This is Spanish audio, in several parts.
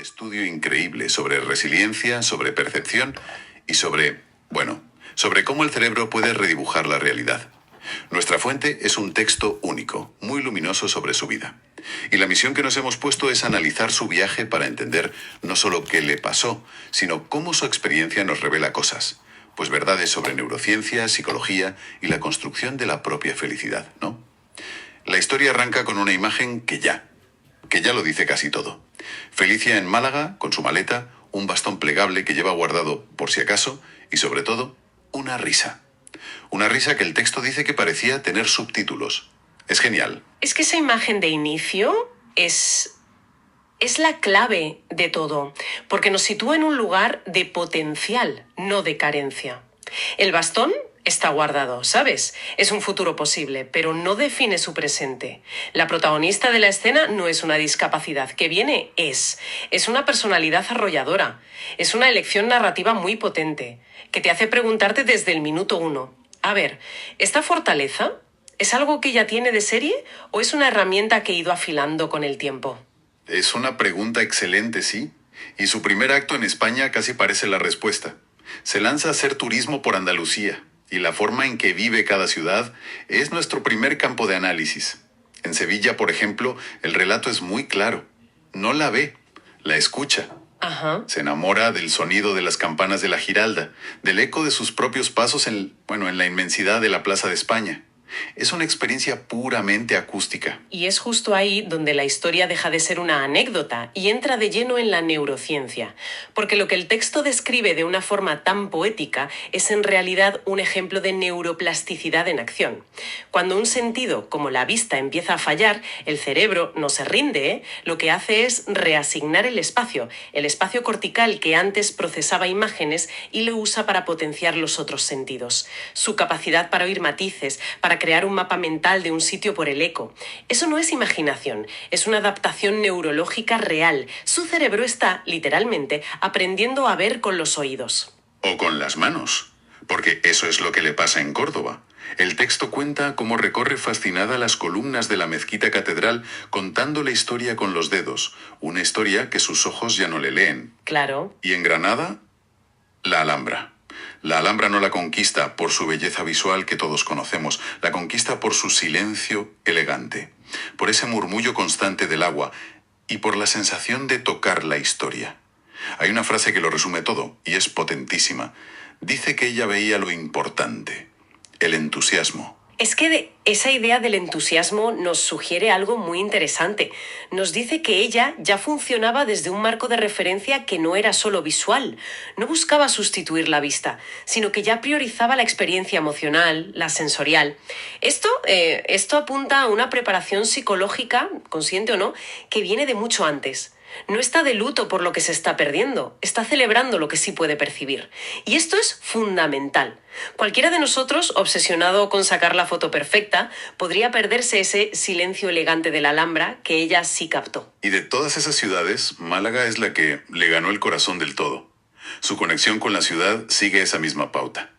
estudio increíble sobre resiliencia, sobre percepción y sobre cómo el cerebro puede redibujar la realidad. Nuestra fuente es un texto único, muy luminoso sobre su vida. Y la misión que nos hemos puesto es analizar su viaje para entender no solo qué le pasó, sino cómo su experiencia nos revela cosas. Pues verdades sobre neurociencia, psicología y la construcción de la propia felicidad, ¿no? La historia arranca con una imagen que ya lo dice casi todo. Felicia en Málaga, con su maleta, un bastón plegable que lleva guardado por si acaso y, sobre todo, una risa. Una risa que el texto dice que parecía tener subtítulos. Es genial. Es que esa imagen de inicio es la clave de todo, porque nos sitúa en un lugar de potencial, no de carencia. El bastón está guardado, ¿sabes? Es un futuro posible, pero no define su presente. La protagonista de la escena no es una discapacidad, que viene es una personalidad arrolladora, es una elección narrativa muy potente, que te hace preguntarte desde el minuto 1. A ver, ¿esta fortaleza es algo que ya tiene de serie o es una herramienta que ha ido afilando con el tiempo? Es una pregunta excelente, sí. Y su primer acto en España casi parece la respuesta. Se lanza a hacer turismo por Andalucía. Y la forma en que vive cada ciudad es nuestro primer campo de análisis. En Sevilla, por ejemplo, el relato es muy claro. No la ve, la escucha. Ajá. Se enamora del sonido de las campanas de la Giralda, del eco de sus propios pasos en la inmensidad de la Plaza de España. Es una experiencia puramente acústica. Y es justo ahí donde la historia deja de ser una anécdota y entra de lleno en la neurociencia. Porque lo que el texto describe de una forma tan poética es en realidad un ejemplo de neuroplasticidad en acción. Cuando un sentido, como la vista, empieza a fallar, el cerebro no se rinde, ¿eh? Lo que hace es reasignar el espacio cortical que antes procesaba imágenes y lo usa para potenciar los otros sentidos. Su capacidad para oír matices, para crear un mapa mental de un sitio por el eco. Eso no es imaginación, es una adaptación neurológica real. Su cerebro está, literalmente, aprendiendo a ver con los oídos. O con las manos, porque eso es lo que le pasa en Córdoba. El texto cuenta cómo recorre fascinada las columnas de la mezquita catedral contando la historia con los dedos, una historia que sus ojos ya no le leen. Claro. Y en Granada, la Alhambra. La Alhambra no la conquista por su belleza visual que todos conocemos, la conquista por su silencio elegante, por ese murmullo constante del agua y por la sensación de tocar la historia. Hay una frase que lo resume todo y es potentísima. Dice que ella veía lo importante, el entusiasmo. Es que esa idea del entusiasmo nos sugiere algo muy interesante. Nos dice que ella ya funcionaba desde un marco de referencia que no era solo visual. No buscaba sustituir la vista, sino que ya priorizaba la experiencia emocional, la sensorial. Esto apunta a una preparación psicológica, consciente o no, que viene de mucho antes. No está de luto por lo que se está perdiendo, está celebrando lo que sí puede percibir. Y esto es fundamental. Cualquiera de nosotros, obsesionado con sacar la foto perfecta, podría perderse ese silencio elegante de la Alhambra que ella sí captó. Y de todas esas ciudades, Málaga es la que le ganó el corazón del todo. Su conexión con la ciudad sigue esa misma pauta.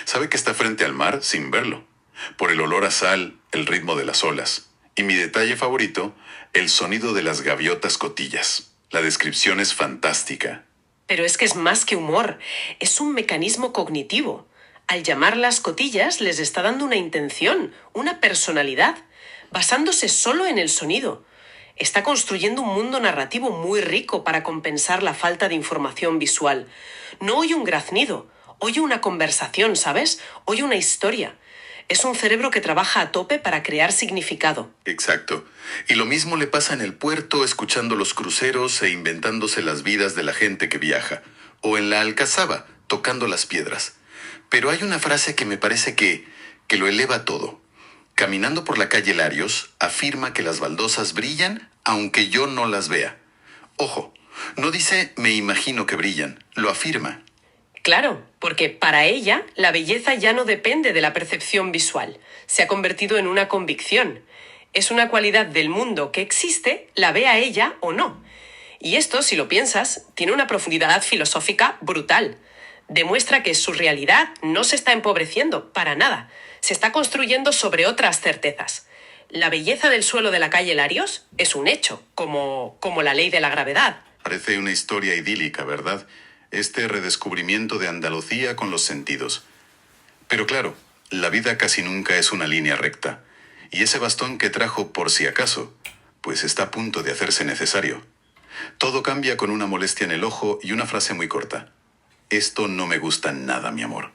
Sabe que está frente al mar sin verlo, por el olor a sal, el ritmo de las olas. Y mi detalle favorito, el sonido de las gaviotas cotillas. La descripción es fantástica. Pero es que es más que humor, es un mecanismo cognitivo. Al llamarlas cotillas les está dando una intención, una personalidad, basándose solo en el sonido. Está construyendo un mundo narrativo muy rico para compensar la falta de información visual. No oye un graznido, oye una conversación, ¿sabes? Oye una historia. Es un cerebro que trabaja a tope para crear significado. Exacto. Y lo mismo le pasa en el puerto, escuchando los cruceros e inventándose las vidas de la gente que viaja. O en la Alcazaba, tocando las piedras. Pero hay una frase que me parece que lo eleva todo. Caminando por la calle Larios, afirma que las baldosas brillan aunque yo no las vea. Ojo, no dice me imagino que brillan, lo afirma. Claro, porque para ella la belleza ya no depende de la percepción visual. Se ha convertido en una convicción. Es una cualidad del mundo que existe, la vea ella o no. Y esto, si lo piensas, tiene una profundidad filosófica brutal. Demuestra que su realidad no se está empobreciendo, para nada. Se está construyendo sobre otras certezas. La belleza del suelo de la calle Larios es un hecho, como la ley de la gravedad. Parece una historia idílica, ¿verdad? Este redescubrimiento de Andalucía con los sentidos. Pero claro, la vida casi nunca es una línea recta. Y ese bastón que trajo por si acaso, pues está a punto de hacerse necesario. Todo cambia con una molestia en el ojo y una frase muy corta. Esto no me gusta nada, mi amor.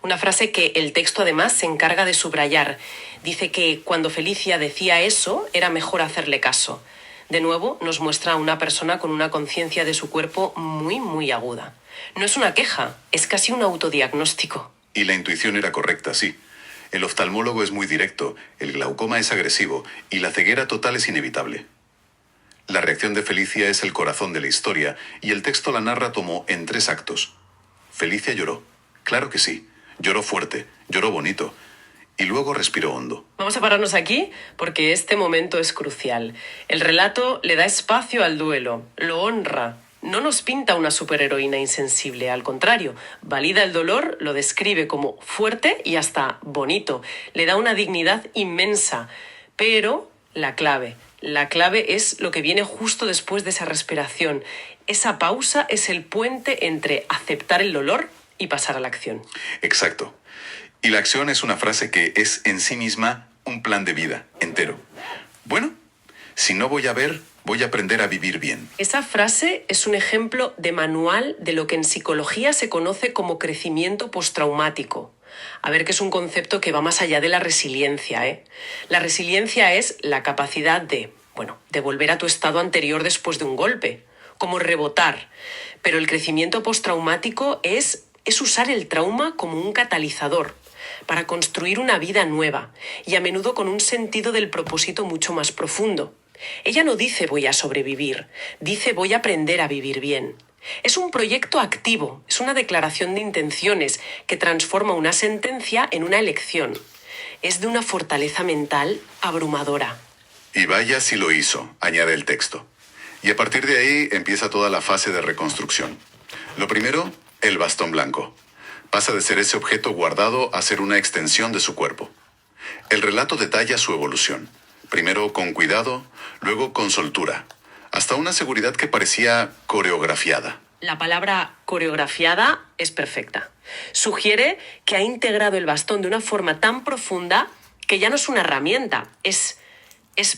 Una frase que el texto además se encarga de subrayar. Dice que cuando Felicia decía eso, era mejor hacerle caso. De nuevo, nos muestra a una persona con una conciencia de su cuerpo muy, muy aguda. No es una queja, es casi un autodiagnóstico. Y la intuición era correcta, sí. El oftalmólogo es muy directo, el glaucoma es agresivo y la ceguera total es inevitable. La reacción de Felicia es el corazón de la historia y el texto la narra como en 3 actos. Felicia lloró. Claro que sí. Lloró fuerte, lloró bonito. Y luego respiró hondo. Vamos a pararnos aquí porque este momento es crucial. El relato le da espacio al duelo, lo honra. No nos pinta una superheroína insensible, al contrario, valida el dolor, lo describe como fuerte y hasta bonito. Le da una dignidad inmensa. Pero la clave es lo que viene justo después de esa respiración. Esa pausa es el puente entre aceptar el dolor y pasar a la acción. Exacto. Y la acción es una frase que es en sí misma un plan de vida entero. Bueno, si no voy a ver, voy a aprender a vivir bien. Esa frase es un ejemplo de manual de lo que en psicología se conoce como crecimiento postraumático. A ver, que es un concepto que va más allá de la resiliencia, ¿eh? La resiliencia es la capacidad de volver a tu estado anterior después de un golpe, como rebotar. Pero el crecimiento postraumático es usar el trauma como un catalizador para construir una vida nueva y a menudo con un sentido del propósito mucho más profundo. Ella no dice voy a sobrevivir, dice voy a aprender a vivir bien. Es un proyecto activo, es una declaración de intenciones que transforma una sentencia en una elección. Es de una fortaleza mental abrumadora. Y vaya si lo hizo, añade el texto. Y a partir de ahí empieza toda la fase de reconstrucción. Lo primero, el bastón blanco. Pasa de ser ese objeto guardado a ser una extensión de su cuerpo. El relato detalla su evolución. Primero con cuidado, luego con soltura, hasta una seguridad que parecía coreografiada. La palabra coreografiada es perfecta. Sugiere que ha integrado el bastón de una forma tan profunda que ya no es una herramienta, es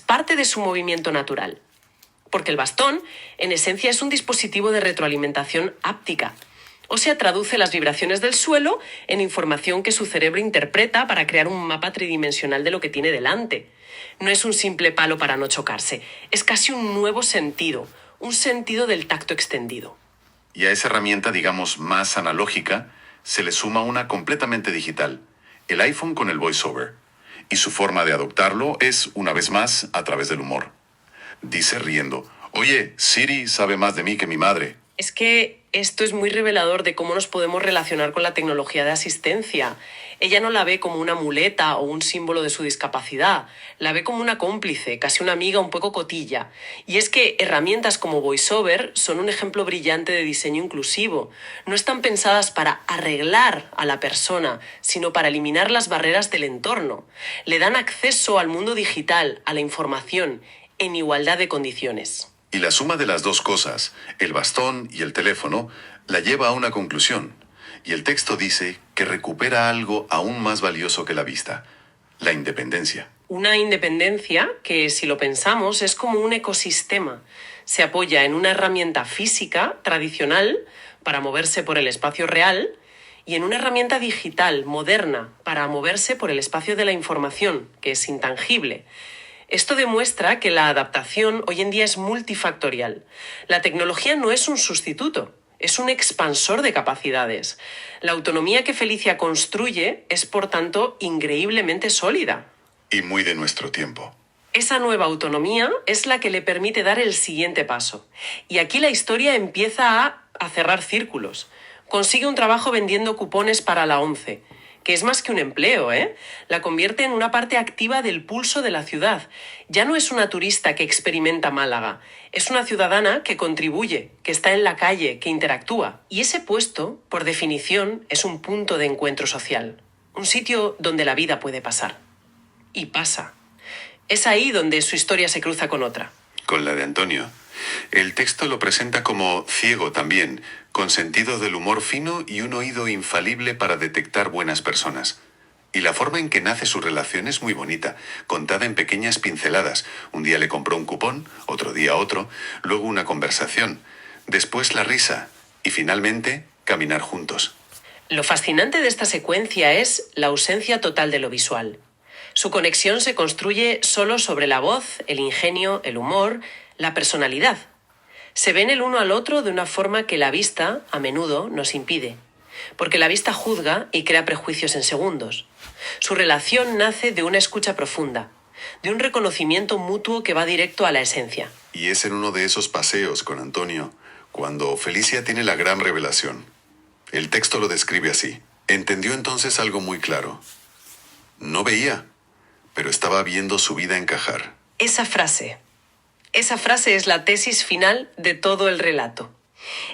parte de su movimiento natural. Porque el bastón, en esencia, es un dispositivo de retroalimentación áptica. O sea, traduce las vibraciones del suelo en información que su cerebro interpreta para crear un mapa tridimensional de lo que tiene delante. No es un simple palo para no chocarse, es casi un nuevo sentido, un sentido del tacto extendido. Y a esa herramienta, digamos, más analógica, se le suma una completamente digital, el iPhone con el VoiceOver. Y su forma de adoptarlo es, una vez más, a través del humor. Dice riendo, oye, Siri sabe más de mí que mi madre. Es que esto es muy revelador de cómo nos podemos relacionar con la tecnología de asistencia. Ella no la ve como una muleta o un símbolo de su discapacidad, la ve como una cómplice, casi una amiga un poco cotilla. Y es que herramientas como VoiceOver son un ejemplo brillante de diseño inclusivo. No están pensadas para arreglar a la persona, sino para eliminar las barreras del entorno. Le dan acceso al mundo digital, a la información, en igualdad de condiciones. Y la suma de las dos cosas, el bastón y el teléfono, la lleva a una conclusión. Y el texto dice que recupera algo aún más valioso que la vista, la independencia. Una independencia que, si lo pensamos, es como un ecosistema. Se apoya en una herramienta física tradicional para moverse por el espacio real y en una herramienta digital moderna para moverse por el espacio de la información, que es intangible. Esto demuestra que la adaptación hoy en día es multifactorial. La tecnología no es un sustituto, es un expansor de capacidades. La autonomía que Felicia construye es, por tanto, increíblemente sólida. Y muy de nuestro tiempo. Esa nueva autonomía es la que le permite dar el siguiente paso. Y aquí la historia empieza a cerrar círculos. Consigue un trabajo vendiendo cupones para la ONCE, que es más que un empleo, ¿eh? La convierte en una parte activa del pulso de la ciudad. Ya no es una turista que experimenta Málaga, es una ciudadana que contribuye, que está en la calle, que interactúa. Y ese puesto, por definición, es un punto de encuentro social, un sitio donde la vida puede pasar. Y pasa. Es ahí donde su historia se cruza con otra. Con la de Antonio. El texto lo presenta como ciego también, con sentido del humor fino y un oído infalible para detectar buenas personas. Y la forma en que nace su relación es muy bonita, contada en pequeñas pinceladas. Un día le compró un cupón, otro día otro, luego una conversación, después la risa y finalmente caminar juntos. Lo fascinante de esta secuencia es la ausencia total de lo visual. Su conexión se construye solo sobre la voz, el ingenio, el humor, la personalidad. Se ven el uno al otro de una forma que la vista, a menudo, nos impide. Porque la vista juzga y crea prejuicios en segundos. Su relación nace de una escucha profunda, de un reconocimiento mutuo que va directo a la esencia. Y es en uno de esos paseos con Antonio cuando Felicia tiene la gran revelación. El texto lo describe así. Entendió entonces algo muy claro. No veía, pero estaba viendo su vida encajar. Esa frase es la tesis final de todo el relato.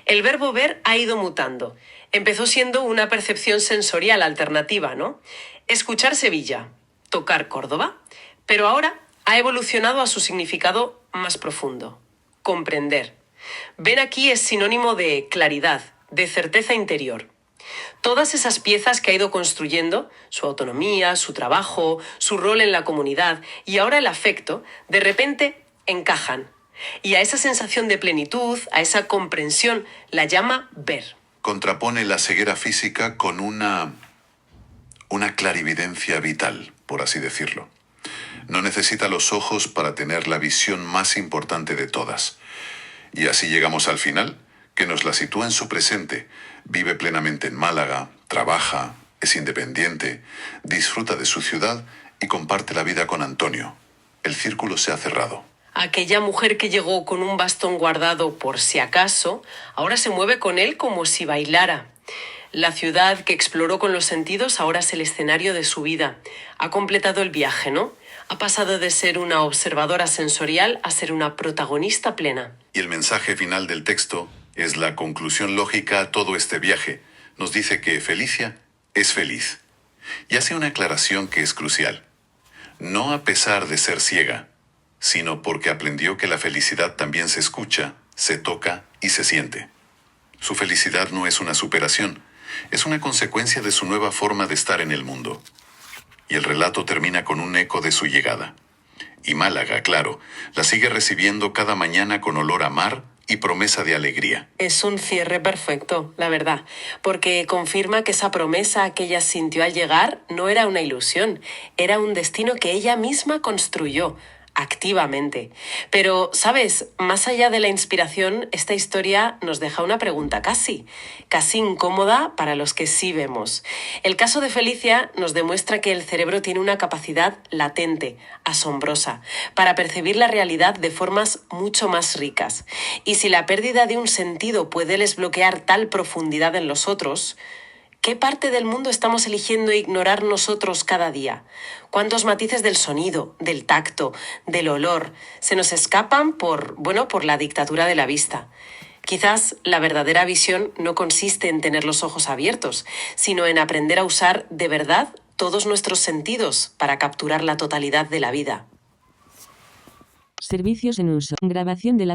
El verbo ver ha ido mutando. Empezó siendo una percepción sensorial alternativa, ¿no? Escuchar Sevilla, tocar Córdoba, pero ahora ha evolucionado a su significado más profundo. Comprender. Ven aquí es sinónimo de claridad, de certeza interior. Todas esas piezas que ha ido construyendo, su autonomía, su trabajo, su rol en la comunidad y ahora el afecto, de repente encajan. Y a esa sensación de plenitud, a esa comprensión, la llama ver. Contrapone la ceguera física con una clarividencia vital, por así decirlo. No necesita los ojos para tener la visión más importante de todas. Y así llegamos al final, que nos la sitúa en su presente. Vive plenamente en Málaga, trabaja, es independiente, disfruta de su ciudad y comparte la vida con Antonio. El círculo se ha cerrado. Aquella mujer que llegó con un bastón guardado por si acaso, ahora se mueve con él como si bailara. La ciudad que exploró con los sentidos ahora es el escenario de su vida. Ha completado el viaje, ¿no? Ha pasado de ser una observadora sensorial a ser una protagonista plena. Y el mensaje final del texto es la conclusión lógica a todo este viaje. Nos dice que Felicia es feliz. Y hace una aclaración que es crucial. No a pesar de ser ciega, sino porque aprendió que la felicidad también se escucha, se toca y se siente. Su felicidad no es una superación, es una consecuencia de su nueva forma de estar en el mundo. Y el relato termina con un eco de su llegada. Y Málaga, claro, la sigue recibiendo cada mañana con olor a mar y promesa de alegría. Es un cierre perfecto, la verdad, porque confirma que esa promesa que ella sintió al llegar no era una ilusión, era un destino que ella misma construyó activamente. Pero, ¿sabes? Más allá de la inspiración, esta historia nos deja una pregunta casi incómoda para los que sí vemos. El caso de Felicia nos demuestra que el cerebro tiene una capacidad latente, asombrosa, para percibir la realidad de formas mucho más ricas. Y si la pérdida de un sentido puede desbloquear tal profundidad en los otros, ¿qué parte del mundo estamos eligiendo ignorar nosotros cada día? ¿Cuántos matices del sonido, del tacto, del olor se nos escapan por la dictadura de la vista? Quizás la verdadera visión no consiste en tener los ojos abiertos, sino en aprender a usar de verdad todos nuestros sentidos para capturar la totalidad de la vida. Servicios en uso. Grabación de la